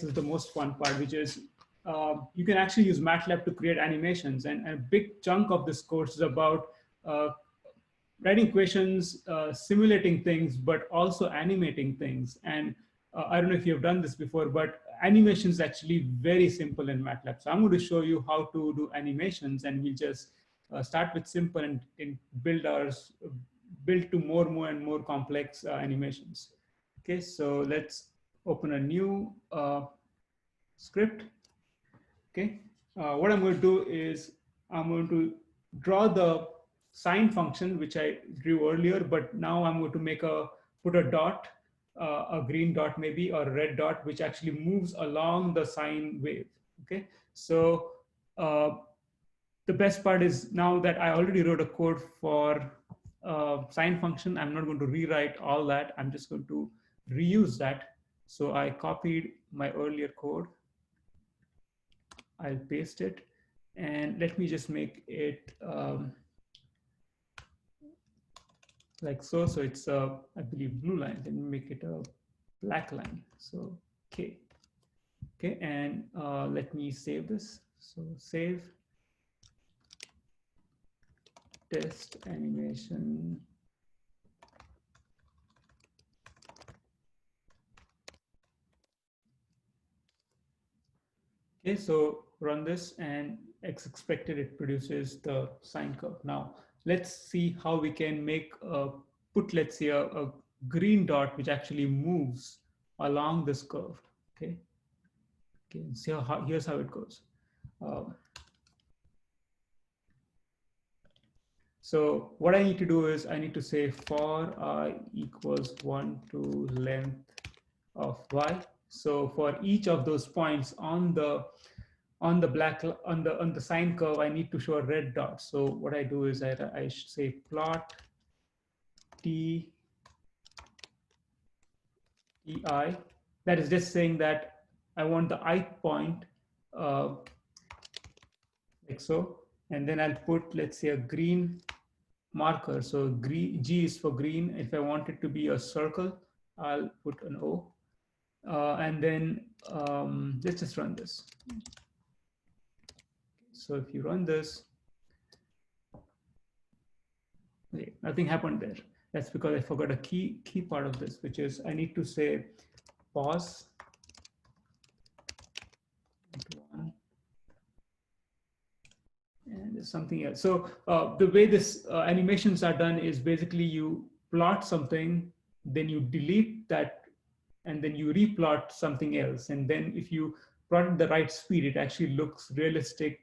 is the most fun part, which is you can actually use MATLAB to create animations. And a big chunk of this course is about writing equations, simulating things, but also animating things. And I don't know if you've done this before, but animation is actually very simple in MATLAB. So I'm going to show you how to do animations, and we'll just start with simple and build to more and more complex animations. Okay, so let's open a new script. Okay, what I'm going to do is I'm going to draw the sine function, which I drew earlier, but now I'm going to put a dot, a green dot maybe, or a red dot, which actually moves along the sine wave. Okay, so the best part is now that I already wrote a code for sine function, I'm not going to rewrite all that. I'm just going to reuse that. So I copied my earlier code. I'll paste it, and let me just make it like so. So it's I believe blue line. Let me make it a black line. So okay, and let me save this. So save test animation. Okay, so run this, and as expected, it produces the sine curve. Now let's see how we can make put, let's say, a green dot which actually moves along this curve. Okay, so here's how it goes. So what I need to do is I need to say for I equals 1 to length of y. So for each of those points on the sine curve, I need to show a red dot. So what I do is I say plot ti. That is just saying that I want the ith point like so, and then I'll put, let's say, a green marker. So G is for green. If I want it to be a circle, I'll put an O. And then let's just run this. So if you run this, okay, nothing happened there. That's because I forgot a key part of this, which is I need to say pause. And there's something else. So the way this animations are done is basically you plot something, then you delete that, and then you replot something else. And then if you plot at the right speed, it actually looks realistic,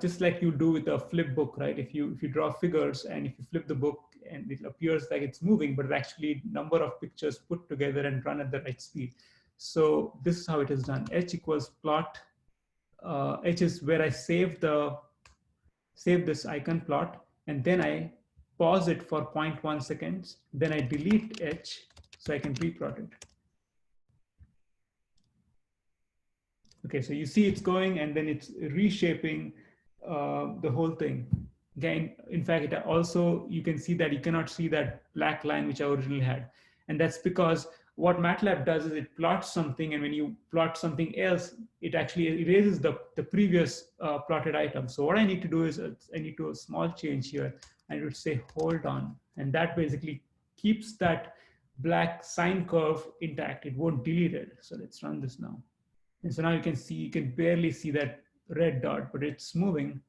just like you do with a flip book, right? If you draw figures and if you flip the book and it appears like it's moving, but it's actually number of pictures put together and run at the right speed. So this is how it is done. H equals plot. H is where I save this icon plot, and then I pause it for 0.1 seconds. Then I delete H so I can replot it. Okay, so you see it's going, and then it's reshaping the whole thing. Again, in fact, you can see that you cannot see that black line which I originally had. And that's because what MATLAB does is it plots something, and when you plot something else, it actually erases the previous plotted item. So what I need to do is I need to do a small change here. I would say hold on, and that basically keeps that black sine curve intact. It won't delete it. So let's run this now. And so now you can barely see that red dot, but it's moving.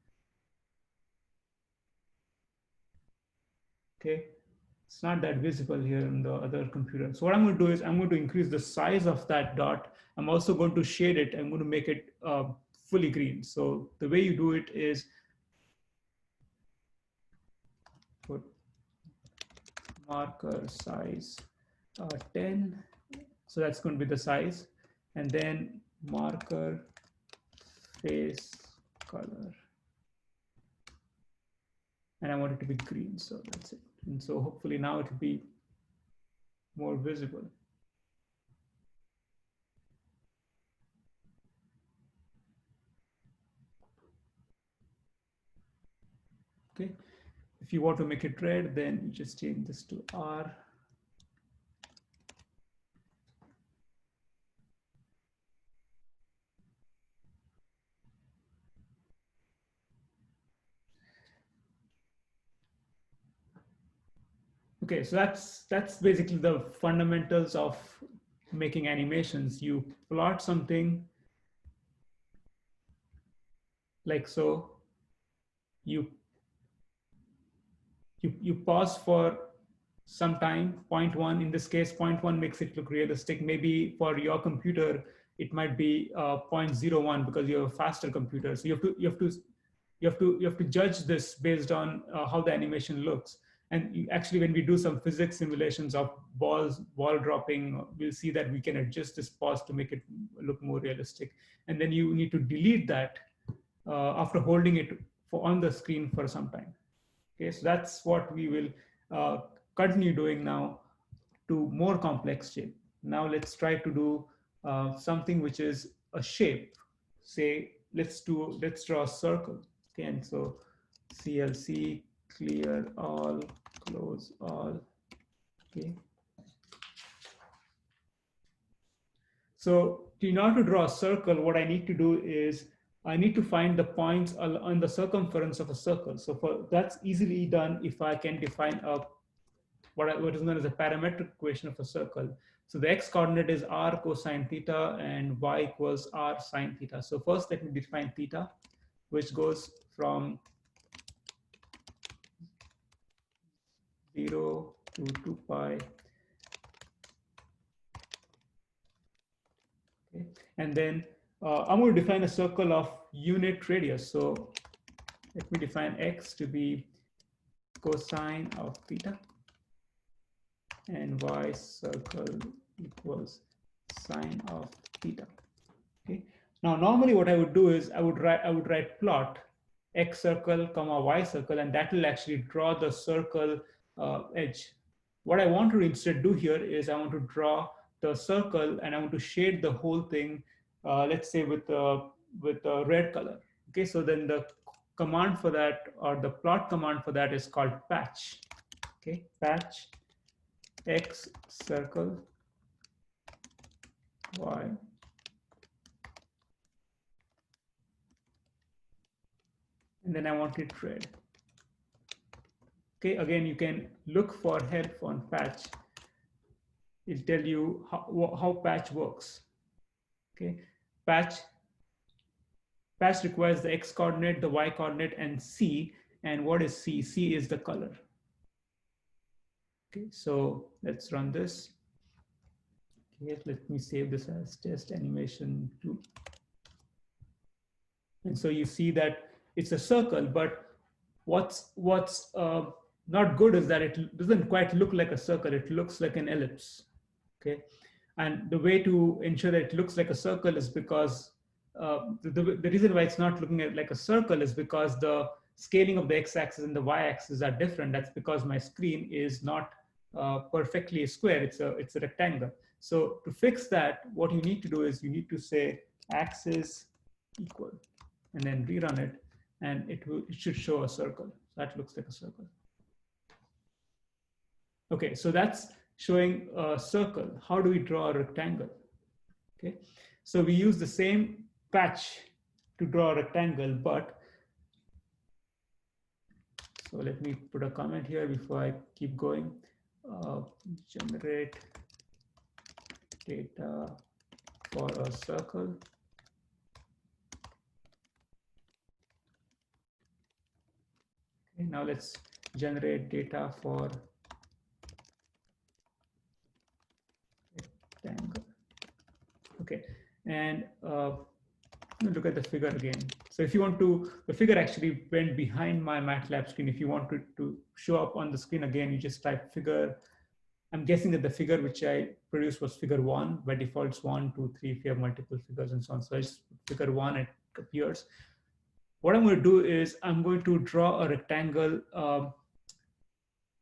Okay, it's not that visible here in the other computer. So what I'm going to do is I'm going to increase the size of that dot. I'm also going to shade it. I'm going to make it fully green. So the way you do it is put marker size 10. So that's going to be the size. And then marker face color. And I want it to be green. So that's it. And so hopefully now it will be more visible. Okay. If you want to make it red, then you just change this to R. Okay, so that's basically the fundamentals of making animations. You plot something like so. You you pause for some time, 0.1. In this case, 0.1 makes it look realistic. Maybe for your computer, it might be 0.01 because you have a faster computer. So you have to judge this based on how the animation looks. And actually, when we do some physics simulations of ball dropping, we'll see that we can adjust this pause to make it look more realistic. And then you need to delete that after holding it on the screen for some time. Okay, so that's what we will continue doing now to more complex shape. Now let's try to do something which is a shape. Say, let's draw a circle. Okay, and so CLC, clear all, close all. Okay. So in order to draw a circle, what I need to do is I need to find the points on the circumference of a circle. So that's easily done if I can define what is known as a parametric equation of a circle. So the x coordinate is r cosine theta and y equals r sine theta. So first let me define theta, which goes from 0 to 2 pi. Okay. And then I'm going to define a circle of unit radius. So let me define x to be cosine of theta and y circle equals sine of theta. Okay. Now, normally what I would do is I would write plot x circle comma y circle, and that will actually draw the circle edge. What I want to instead do here is I want to draw the circle and I want to shade the whole thing, let's say with a red color. Okay, so then the command for that, or the plot command for that, is called patch. Okay, patch x circle y and then I want it red. Okay, again, you can look for help on patch. It'll tell you how patch works. Okay, patch requires the x coordinate, the y coordinate, and c. And what is c? C is the color. Okay, so let's run this. Okay, let me save this as test animation 2. And so you see that it's a circle, but what's not good is that it doesn't quite look like a circle. It looks like an ellipse. Okay, and the way to ensure that it looks like a circle is because the reason why it's not looking like a circle is because the scaling of the x-axis and the y-axis are different. That's because my screen is not perfectly square. It's a rectangle. So to fix that, what you need to do is you need to say axis equal, and then rerun it, and it should show a circle. That looks like a circle. Okay, so that's showing a circle. How do we draw a rectangle? Okay, so we use the same patch to draw a rectangle, but so let me put a comment here before I keep going. Generate data for a circle. Okay, now let's generate data for rectangle. Okay, and look at the figure again. So if you want to, the figure actually went behind my MATLAB screen. If you want to show up on the screen again, you just type figure. I'm guessing that the figure which I produced was figure 1. By default, it's 1, 2, 3 if you have multiple figures and so on. So I just figure 1, it appears. What I'm going to do is I'm going to draw a rectangle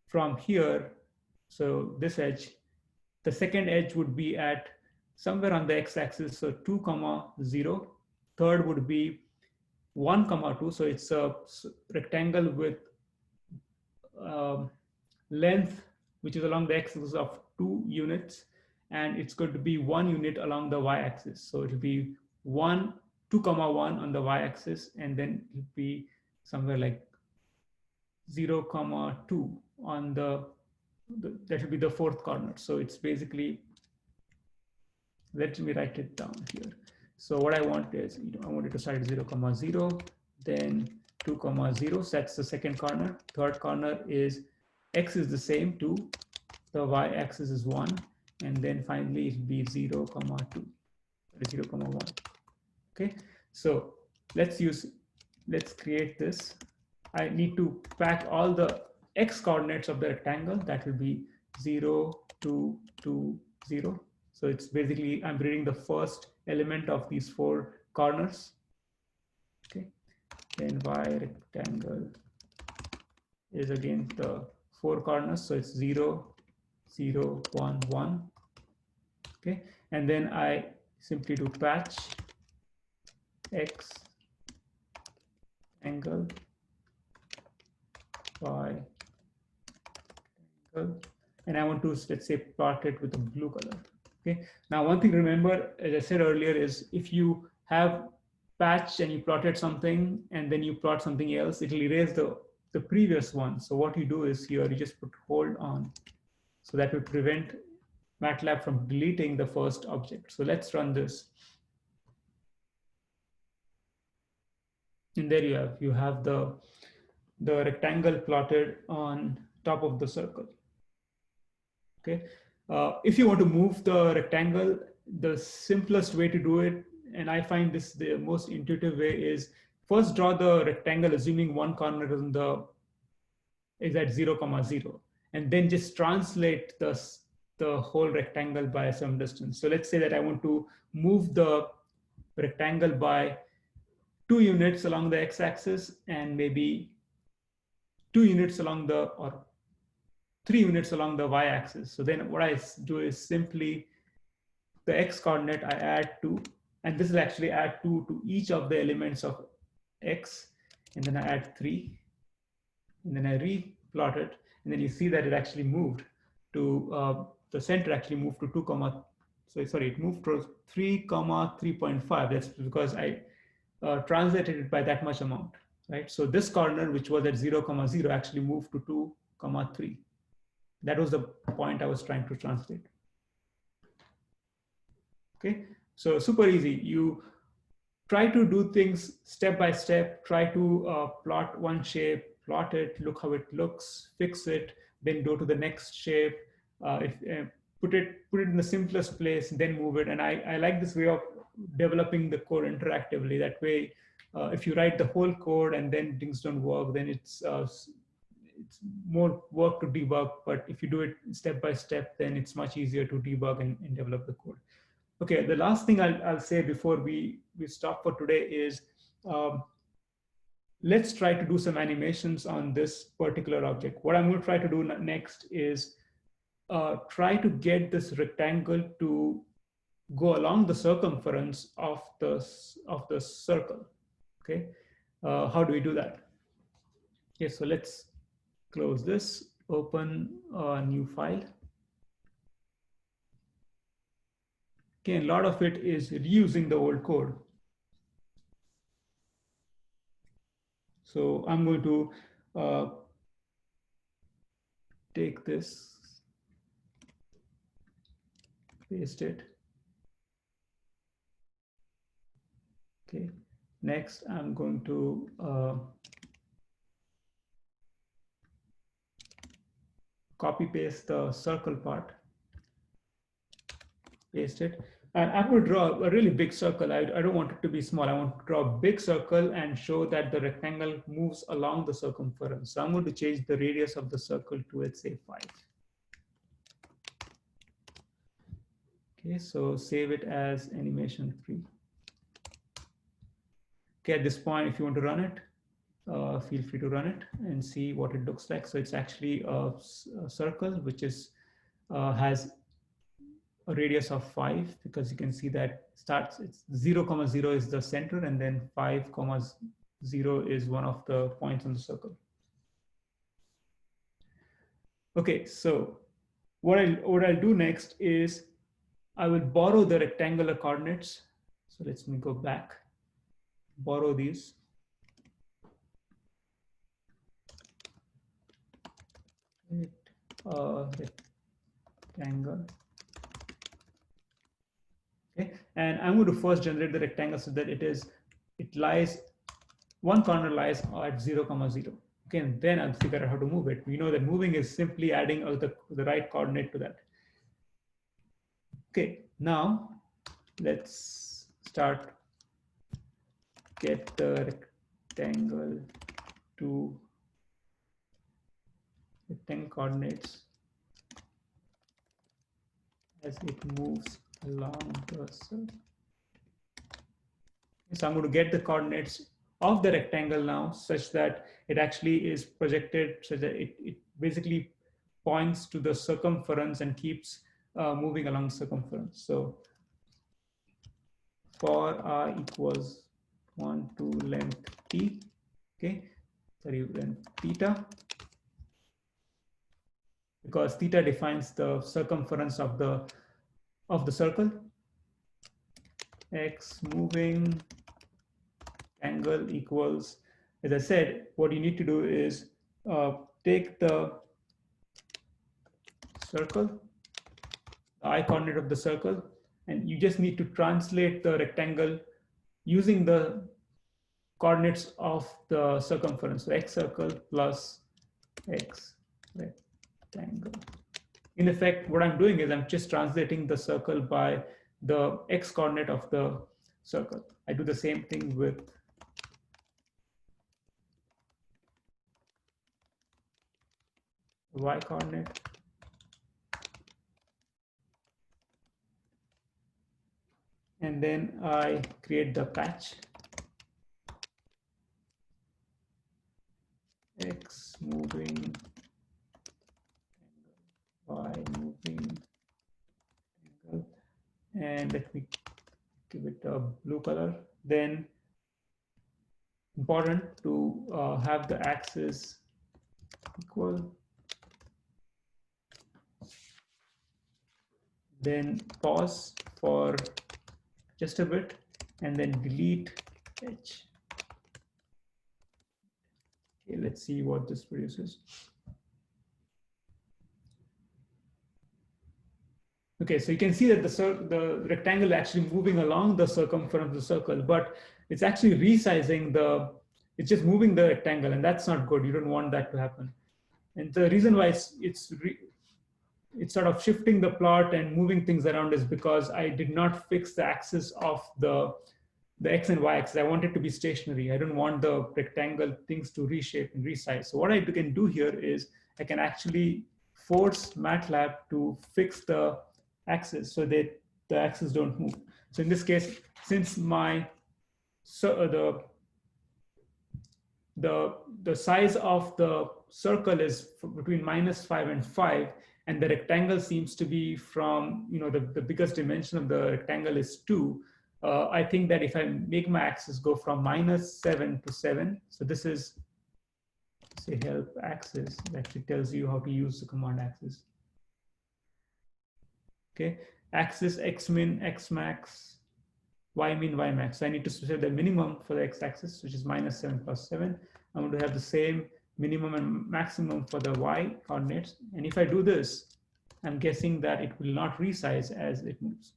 from here. So this edge, the second edge would be at somewhere on the x-axis, so 2, 0. Third would be 1, 2. So it's a rectangle with length, which is along the x-axis of 2 units, and it's going to be 1 unit along the y-axis. So it'll be 2, 1 on the y-axis, and then it'll be somewhere like 0, 2 on the that will be the fourth corner. So it's basically, let me write it down here. So what I want is, I want it to start at 0, 0, then 2, 0. So that's the second corner. Third corner is x is the same, 2. The y-axis is 1. And then finally it will be 0, 2, 0, 1. Okay. So let's create this. I need to pack all the x coordinates of the rectangle. That will be 0, 2, 2, 0. So it's basically, I'm reading the first element of these four corners. Okay. Then y rectangle is again the four corners. So it's 0, 0, 1, 1. Okay. And then I simply do patch x angle y angle, and I want to, let's say, plot it with a blue color. Okay. Now, one thing to remember, as I said earlier, is if you have patched and you plotted something and then you plot something else, it will erase the previous one. So what you do is here, you just put hold on. So that will prevent MATLAB from deleting the first object. So let's run this. And there you have the rectangle plotted on top of the circle. Okay. If you want to move the rectangle, the simplest way to do it, and I find this the most intuitive way, is first draw the rectangle assuming one corner is at 0, 0, and then just translate the whole rectangle by some distance. So let's say that I want to move the rectangle by 2 units along the x-axis and maybe 2 units along or 3 units along the y-axis. So then what I do is simply the x coordinate I add 2, and this will actually add 2 to each of the elements of x, and then I add 3, and then I replot it, and then you see that it actually moved to the center actually moved to 2, it moved to 3, 3.5. That's because I translated it by that much amount, right? So this corner, which was at 0, 0, actually moved to 2, 3. That was the point I was trying to translate. Okay, so super easy. You try to do things step by step, try to plot one shape, plot it, look how it looks, fix it, then go to the next shape, put it in the simplest place, then move it. And I like this way of developing the code interactively. That way, if you write the whole code and then things don't work, then it's more work to debug. But if you do it step by step, then it's much easier to debug and develop the code. Okay, the last thing I'll say before we stop for today is let's try to do some animations on this particular object. What I'm going to try to do next is try to get this rectangle to go along the circumference of the circle. Okay, how do we do that? Okay, so let's close this, open a new file. Okay, a lot of it is reusing the old code. So I'm going to take this, paste it. Okay, next I'm going to copy paste the circle part, paste it. And I'm going to draw a really big circle. I don't want it to be small. I want to draw a big circle and show that the rectangle moves along the circumference. So I'm going to change the radius of the circle to, let's say, 5. Okay, so save it as animation 3. Okay, at this point, if you want to run it, feel free to run it and see what it looks like. So it's actually a circle which is has a radius of 5, because you can see that it's 0, 0 is the center, and then 5, 0 is one of the points on the circle. Okay, so what I'll do next is I will borrow the rectangular coordinates. So let me go back, borrow these. rectangle. Okay, and I'm going to first generate the rectangle so that it lies, one corner lies at 0, 0. Okay, and then I'll figure out how to move it. We know that moving is simply adding the right coordinate to that. Okay, now let's start get the rectangle to rectangle coordinates as it moves along the circle. So I'm going to get the coordinates of the rectangle now such that it actually is projected such that it basically points to the circumference and keeps moving along the circumference. So for r equals 1 to length t, okay, sorry, length theta, because theta defines the circumference of the circle. X moving angle equals, as I said, what you need to do is take the circle, the I coordinate of the circle, and you just need to translate the rectangle using the coordinates of the circumference. So x circle plus x rectangle. In effect, what I'm doing is I'm just translating the circle by the x coordinate of the circle. I do the same thing with y coordinate. And then I create the patch. X moving, y moving, and let me give it a blue color. Then important to have the axis equal. Then pause for just a bit and then delete h. Okay, let's see what this produces. Okay, so you can see that the rectangle actually moving along the circumference of the circle, but it's actually resizing it's just moving the rectangle, and that's not good. You don't want that to happen. And the reason why it's sort of shifting the plot and moving things around is because I did not fix the axis of the x and y axis. I want it to be stationary. I don't want the rectangle things to reshape and resize. So what I can do here is I can actually force MATLAB to fix the axis so that the axis don't move. So in this case, since my the size of the circle is between -5 and 5, and the rectangle seems to be from, the biggest dimension of the rectangle is 2. I think that if I make my axis go from -7 to 7, so this is, say, help axis, it actually tells you how to use the command axis. Okay, axis x min, x max, y min, y max. So I need to set the minimum for the x axis, which is -7 plus 7. I'm going to have the same minimum and maximum for the y coordinates. And if I do this, I'm guessing that it will not resize as it moves.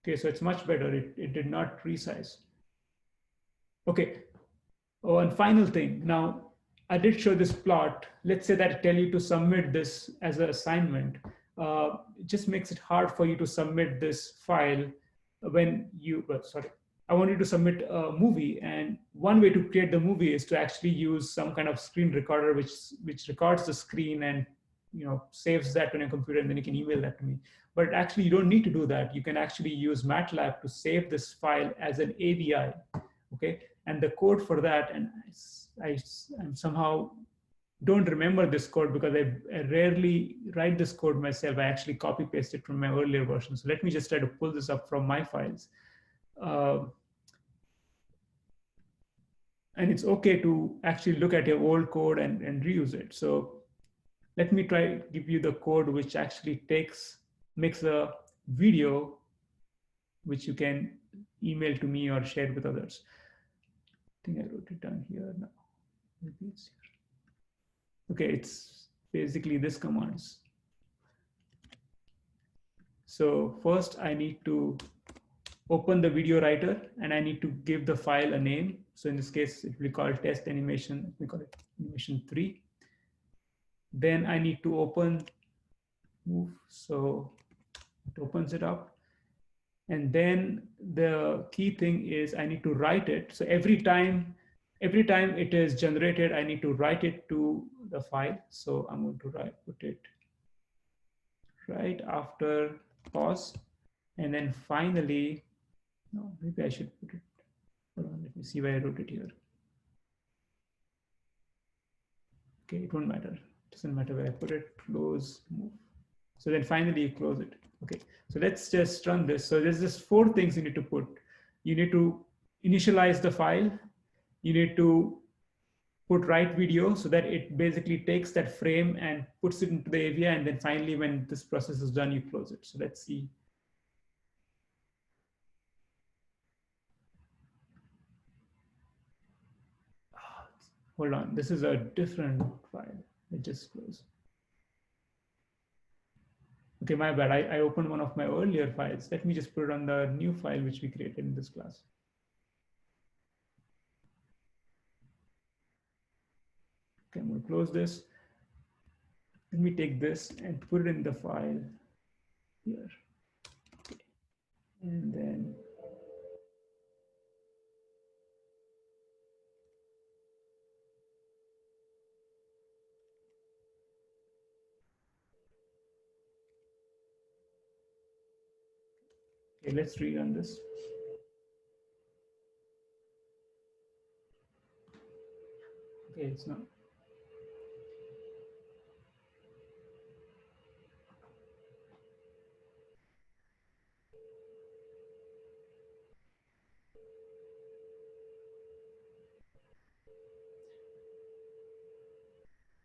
Okay, so it's much better. It did not resize. Okay. Oh, and final thing. Now, I did show this plot. Let's say that I tell you to submit this as an assignment. It just makes it hard for you to submit this file when you, sorry, I want you to submit a movie. And one way to create the movie is to actually use some kind of screen recorder, which records the screen and saves that on your computer, and then you can email that to me. But actually, you don't need to do that. You can actually use MATLAB to save this file as an AVI, okay? And the code for that, and I somehow don't remember this code because I rarely write this code myself. I actually copy paste it from my earlier version. So let me just try to pull this up from my files. And it's okay to actually look at your old code and reuse it. So let me try give you the code which actually makes the video, which you can email to me or share with others. I think I wrote it down here now. Maybe it's here. Okay, it's basically this commands. So first I need to open the video writer and I need to give the file a name. So in this case, it will be called test animation. We call it animation 3. Then I need to open move. So it opens it up. And then the key thing is I need to write it. So every time it is generated, I need to write it to the file. So I'm going to put it right after pause. And then finally, no, maybe I should put it, hold on, let me see where I wrote it here. Okay, it won't matter. It doesn't matter where I put it, close, move. So then finally you close it. Okay, so let's just run this. So there's just 4 things you need to put. You need to initialize the file. You need to put write video so that it basically takes that frame and puts it into the AVI. And then finally, when this process is done, you close it. So let's see. Hold on, this is a different file. It just closed. Okay, my bad. I opened one of my earlier files. Let me just put it on the new file which we created in this class. Okay, I'm going to close this. Let me take this and put it in the file here. Okay. And then okay, let's rerun this. Okay, it's not.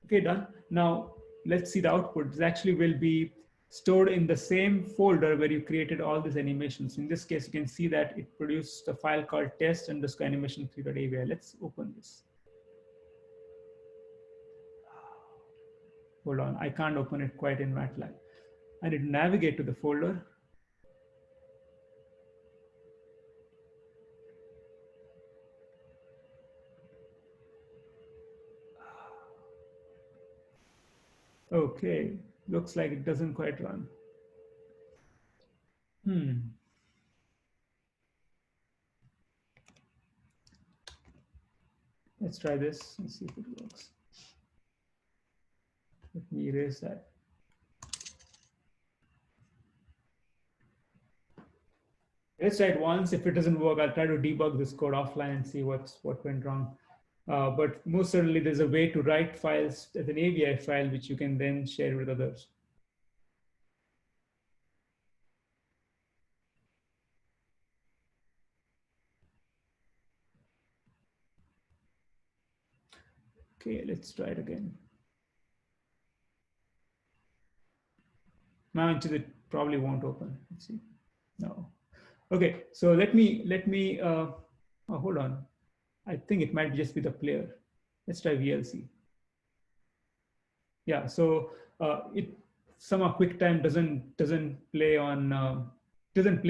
Okay, done. Now let's see the output. This actually will be stored in the same folder where you created all these animations. In this case, you can see that it produced a file called test_animation3.avi. Let's open this. Hold on, I can't open it quite in MATLAB. I need to navigate to the folder. Okay, looks like it doesn't quite run. Let's try this and see if it works. Let me erase that. Let's try it once. If it doesn't work, I'll try to debug this code offline and see what went wrong. But most certainly there's a way to write files as an AVI file, which you can then share with others. Okay, let's try it again. Now it probably won't open. Let's see. No. Okay, so let me oh, hold on. I think it might just be the player. Let's try VLC. Yeah, so it somehow QuickTime doesn't play on doesn't play